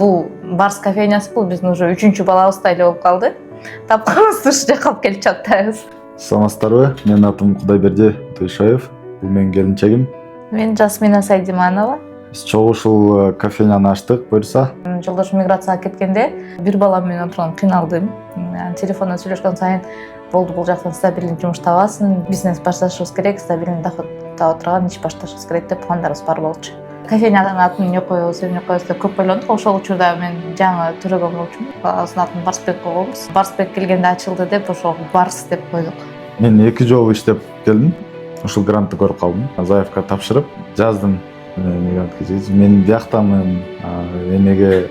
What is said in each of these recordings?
бул Барс кофейнясы, бул биздин уже 3-чү балабыздай эле болуп калды. Тапканыбыз суши жакап келип жатабыз. Саламатсыздарбы? Менин атым Кудайберди Тыйшаев. Бул менин келинчегим. Мен Жасмина Сайдиманова. Биз чогуу ушул кофейняны ачтык, буюрса. Жолдошум миграцияга кеткенде бир балам менен отурган кыйналдым. Телефондон сүйлөшкөн сайын болду, бул жактан стабилдүү жумуш табасың, бизнес башташыбыз керек, стабилдүү доход таап отурган иш башташыбыз керек деп пландарыбыз бар болчу. Кофейнянын атын эмне коебуз деп көп ойлондук. Ошол учурда мен жаңы төрөгөн болчумун. Балабыздын атын Барсбек койгонбуз. Барсбек келгенде ачылды деп ошол Барс деп койдук. Мен 2 жолу иштеп келдим. Ушул грантты көрүп калдым. Заявка тапшырып жаздым. Мен бияктамын, эмеге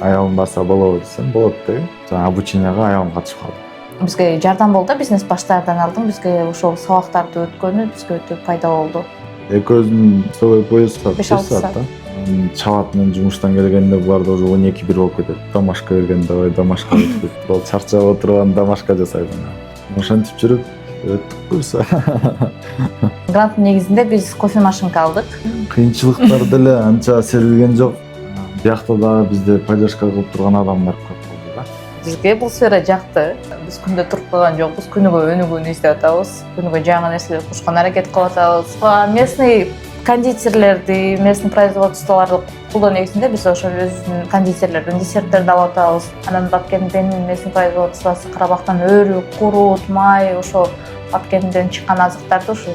аялым барса болобу десем, болот деген. Жана обученияга аялым катышып калды. Бизге жардам болду, бизнес баштаардан алдым. Бизге ошол сабактарды өткөнү бизге өтө пайда болду. Экөөбүздүн собой поездка 5-6 саат. Чабат мен жумуштан келгенде буларда уже 12-1 болуп кетет. Домашка бергенде давай домашка өтүп. Бол чарчап отурган домашка жасайбын. Ошентип жүрүп өттүк буюрса. Гранттын негизинде биз кофе машинка алдык. Кыйынчылыктар деле анча сезилген жок. Биякта дагы бизде поддержка кылып турган адамдар көп болду да. Бизге бул сфера жакты. Биз күндө туруп калган жокпуз, күнүгө өнүгүүнү издеп атабыз. Күнүгө жаңы нерселер кушкан аракет кылып атабыз. Местный кондитерлерди, местный производстволорду колдоо негизинде биз ошол өзүбүздүн кондитерлерден десерттерди алып атабыз. Анан Бапкенден местный производствосы карабактан өрүк, курут, май, ошо Бапкенден чыккан азыктарды ушу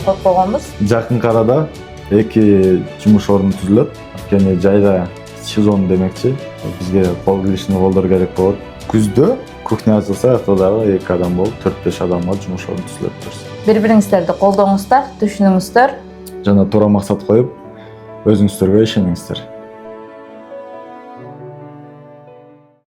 коюп койгонбуз. Жакын арада 2 жумуш орну түзүлөт. Анткени жайда сезон демекчи. Бизге кол келишине колдор керек болот. Күздө кухня ачылса, ата дагы 2 адам болуп 4-5 адамга жумуш орну түзүлөт. Бири-бириңиздерди колдоңуздар, түшүнүңүздөр. Жана туура максат коюп, өзүңүздөргө ишениңиздер.